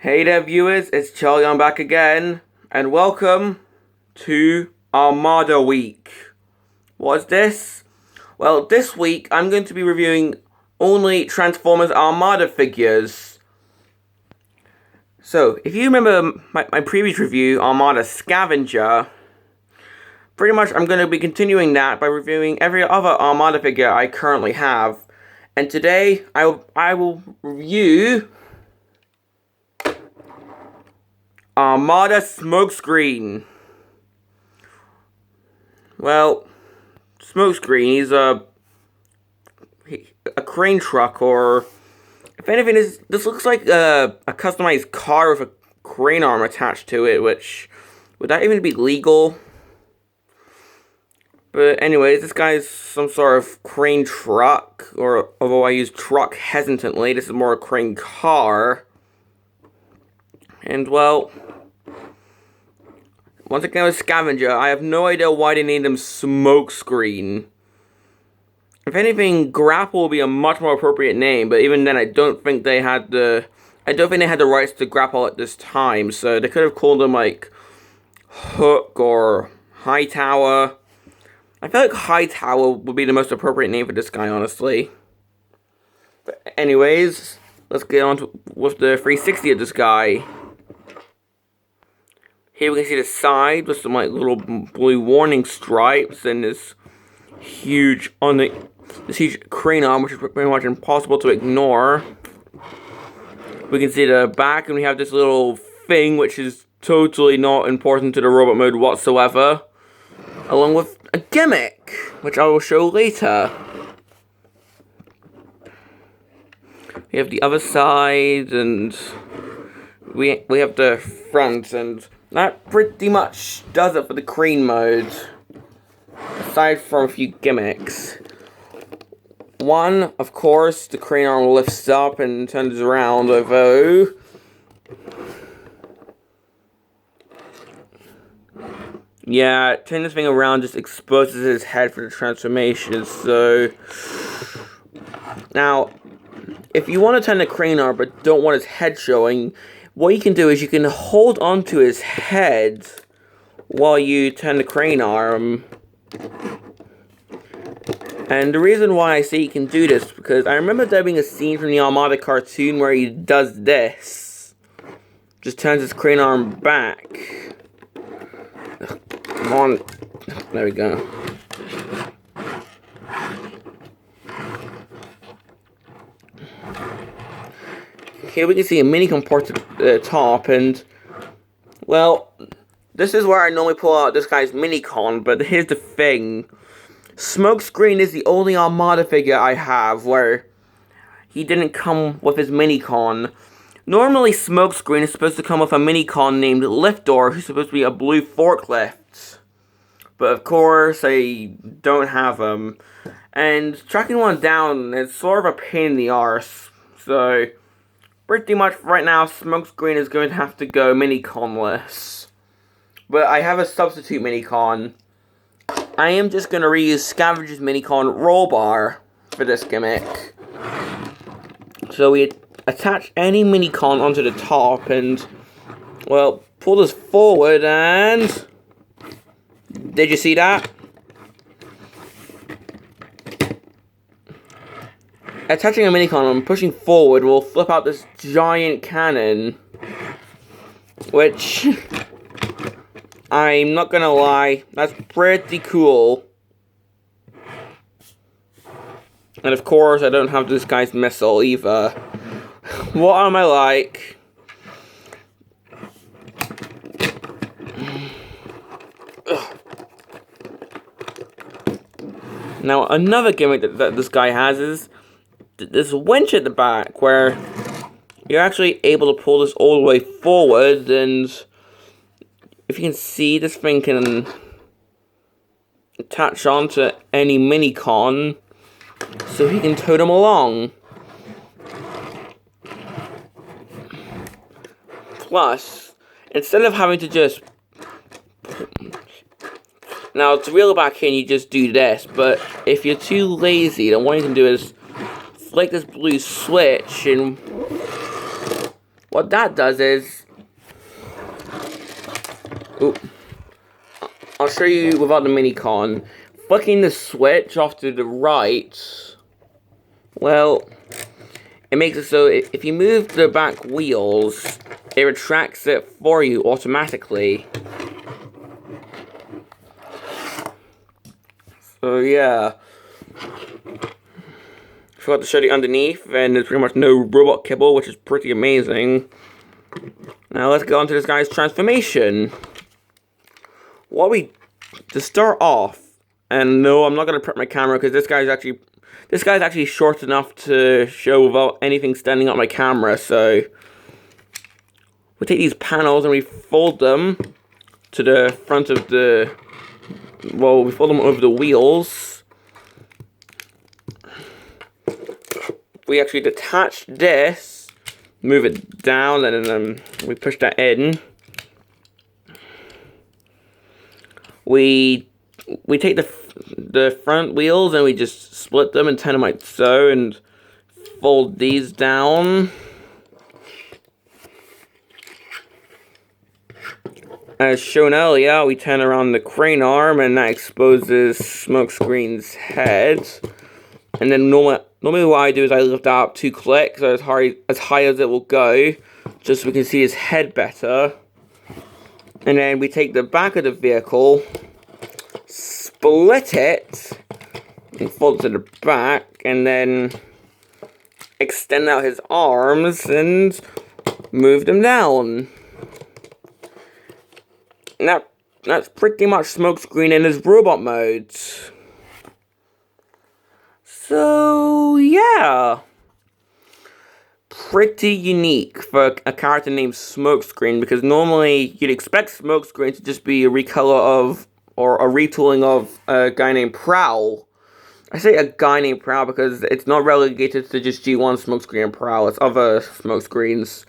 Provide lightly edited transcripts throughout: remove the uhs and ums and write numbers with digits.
Hey there viewers, it's Charlie, I'm back again, and welcome to Armada Week. What's this? Well, this week I'm going to be reviewing only Transformers Armada figures. So, if you remember my previous review, Armada Scavenger, pretty much I'm going to be continuing that by reviewing every other Armada figure I currently have. And today, I will review Armada Smokescreen. Well, Smokescreen, he's a crane truck, or if anything, this looks like a customized car with a crane arm attached to it, which, would that even be legal? But anyways, this guy's some sort of crane truck, or although I use truck hesitantly, this is more a crane car. And well, once again with Scavenger, I have no idea why they named him Smokescreen. If anything, Grapple would be a much more appropriate name, but even then I don't think they had the rights to Grapple at this time, so they could have called him like Hook or Hightower. I feel like Hightower would be the most appropriate name for this guy, honestly. But anyways, let's get on with the 360 of this guy. Here we can see the side with some like little blue warning stripes and this huge crane arm, which is pretty much impossible to ignore. We can see the back, and we have this little thing which is totally not important to the robot mode whatsoever, along with a gimmick, which I will show later. We have the other side, and we have the front, and that pretty much does it for the crane mode, aside from a few gimmicks. One, of course, the crane arm lifts up and turns around, although yeah, turning this thing around just exposes his head for the transformation, so now, if you want to turn the crane arm but don't want his head showing, what you can do is you can hold onto his head while you turn the crane arm. And the reason why I say you can do this is because I remember there being a scene from the Armada cartoon where he does this. Just turns his crane arm back. Come on. There we go. Here we can see a mini-con port at the top, and well, this is where I normally pull out this guy's mini-con, but here's the thing. Smokescreen is the only Armada figure I have where he didn't come with his mini-con. Normally, Smokescreen is supposed to come with a mini-con named Liftdoor, who's supposed to be a blue forklift. But of course, I don't have him. And tracking one down is sort of a pain in the arse, so pretty much right now, Smokescreen is going to have to go mini-conless. But I have a substitute mini-con. I am just going to reuse Scavenger's mini-con roll bar for this gimmick. So we attach any mini-con onto the top and, well, pull this forward and did you see that? Attaching a mini-con and pushing forward will flip out this giant cannon, which, I'm not gonna lie, that's pretty cool. And of course, I don't have this guy's missile either. What am I like? Ugh. Now, another gimmick that this guy has is this winch at the back, where you're actually able to pull this all the way forward, and if you can see, this thing can attach onto any mini-con, so he can tow them along. Plus, instead of having to just, now to reel it back in, you just do this, but if you're too lazy, then what you can do is flick this blue switch, and what that does is... Ooh. I'll show you without the mini-con. Flicking the switch off to the right, well, it makes it so if you move the back wheels, it retracts it for you automatically. So yeah. Forgot to show the underneath, and there's pretty much no robot kibble, which is pretty amazing. Now let's go on to this guy's transformation. To start off, and no, I'm not gonna prep my camera because this guy's actually short enough to show without anything standing on my camera. So we take these panels and we fold them to the front of the. Well, we fold them over the wheels. We actually detach this, move it down, and then we push that in. We take the front wheels and we just split them and turn them like so, and fold these down. As shown earlier, we turn around the crane arm and that exposes Smokescreen's head. And then normally what I do is I lift that up 2 clicks, so as high as it will go, just so we can see his head better. And then we take the back of the vehicle, split it, and fold it to the back, and then extend out his arms and move them down. And that's pretty much Smokescreen in his robot mode. So yeah. Pretty unique for a character named Smokescreen, because normally you'd expect Smokescreen to just be a recolor of, or a retooling of, a guy named Prowl. I say a guy named Prowl because it's not relegated to just G1 Smokescreen and Prowl, it's other Smokescreens.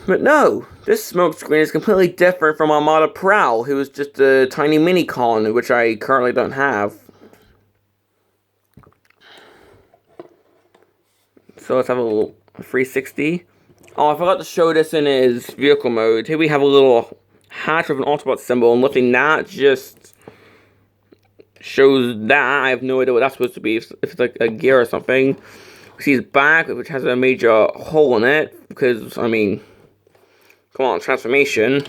But no, this Smokescreen is completely different from Armada Prowl, who is just a tiny mini-con, which I currently don't have. So let's have a little 360. Oh, I forgot to show this in his vehicle mode. Here we have a little hatch with an Autobot symbol, and lifting that just shows that. I have no idea what that's supposed to be, if it's like a gear or something. We see his back, which has a major hole in it, because, I mean, come on, transformation.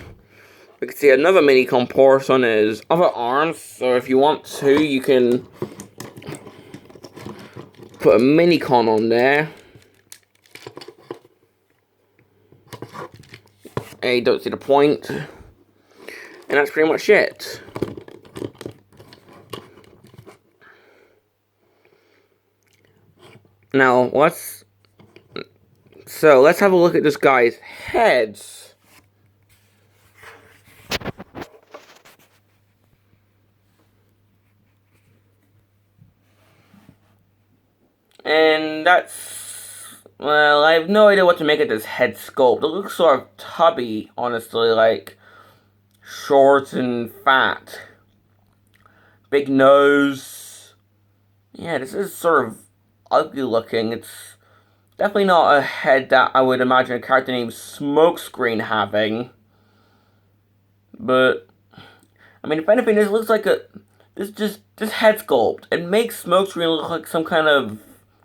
We can see another mini-con port on his other arms, so if you want to, you can put a mini-con on there. I don't see the point. And that's pretty much it. Now, let's have a look at this guy's heads. And well, I have no idea what to make of this head sculpt. It looks sort of tubby, honestly, like short and fat. Big nose. Yeah, this is sort of ugly looking. It's definitely not a head that I would imagine a character named Smokescreen having. But, I mean, if anything, this looks like this head sculpt. It makes Smokescreen look like some kind of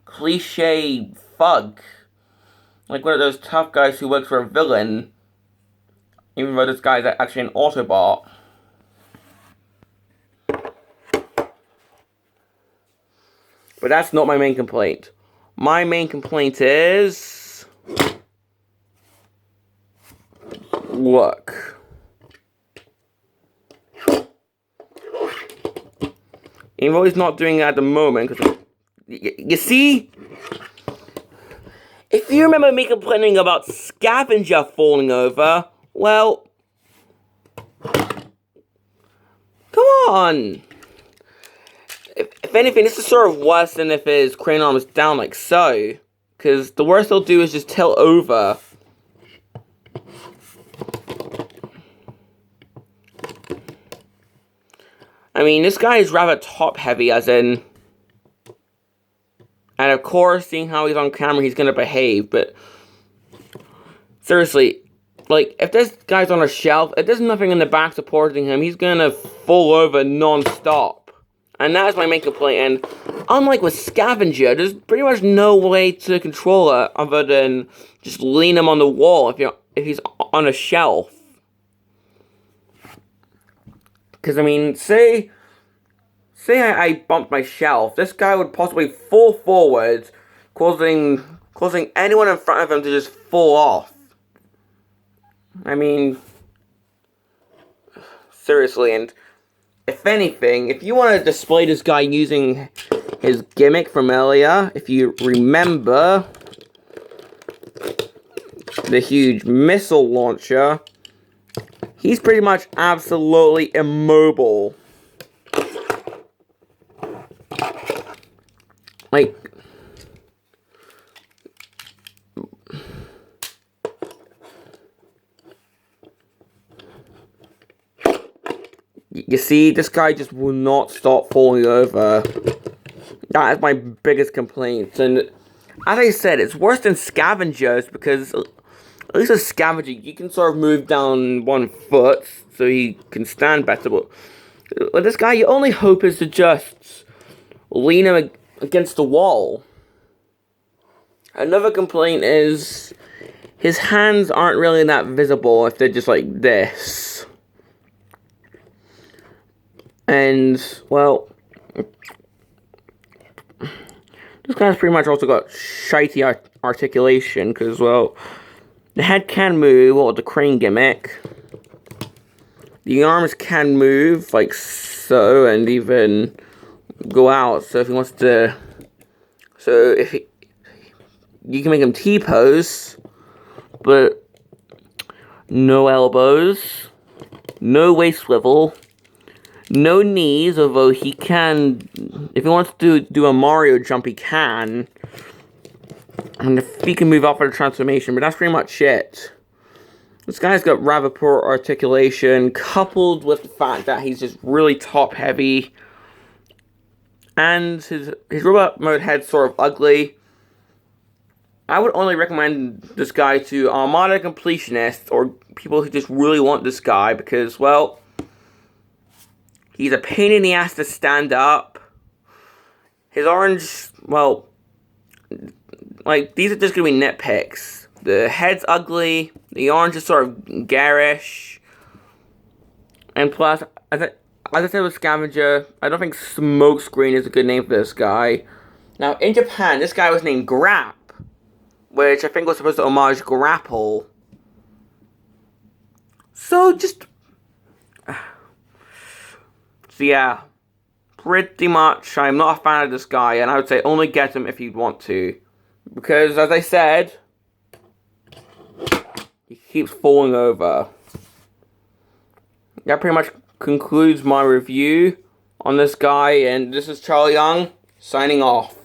cliche thug. Like one of those tough guys who works for a villain. Even though this guy's actually an Autobot. But that's not my main complaint. My main complaint is... look. Even though he's not doing it at the moment, because you see? If you remember me complaining about Scavenger falling over, well, come on. If anything, this is sort of worse than if his crane arm is down like so. Because the worst they'll do is just tilt over. I mean, this guy is rather top heavy, as in... and of course, seeing how he's on camera, he's going to behave, but... seriously, like, if this guy's on a shelf, if there's nothing in the back supporting him, he's gonna fall over non-stop. And that is my main complaint. And unlike with Scavenger, there's pretty much no way to control it other than just lean him on the wall if he's on a shelf. Because, I mean, say I bumped my shelf, this guy would possibly fall forward, causing anyone in front of him to just fall off. I mean, seriously, and if anything, if you want to display this guy using his gimmick from earlier, if you remember the huge missile launcher, he's pretty much absolutely immobile. Like, you see, this guy just will not stop falling over. That is my biggest complaint. And as I said, it's worse than Scavengers because at least a Scavenger, you can sort of move down 1 foot so he can stand better. But with this guy, your only hope is to just lean him against the wall. Another complaint is his hands aren't really that visible if they're just like this. And, well, this guy's pretty much also got shitey articulation because, well, the head can move, or the crane gimmick. The arms can move, like so, and even go out. So if he wants to, you can make him T-pose, but no elbows, no waist swivel, no knees, although he can, if he wants to do a Mario jump, he can. And if he can move up for the transformation, but that's pretty much it. This guy's got rather poor articulation, coupled with the fact that he's just really top-heavy. And his robot mode head's sort of ugly. I would only recommend this guy to Armada completionists, or people who just really want this guy, because, well, he's a pain in the ass to stand up. His orange, well, like, these are just going to be nitpicks. The head's ugly, the orange is sort of garish, and plus, as I said with Scavenger, I don't think Smokescreen is a good name for this guy. Now, in Japan, this guy was named Grap, which I think was supposed to homage Grapple. So, so yeah, pretty much, I'm not a fan of this guy, and I would say only get him if you'd want to. Because, as I said, he keeps falling over. That pretty much concludes my review on this guy, and this is Charlie Young, signing off.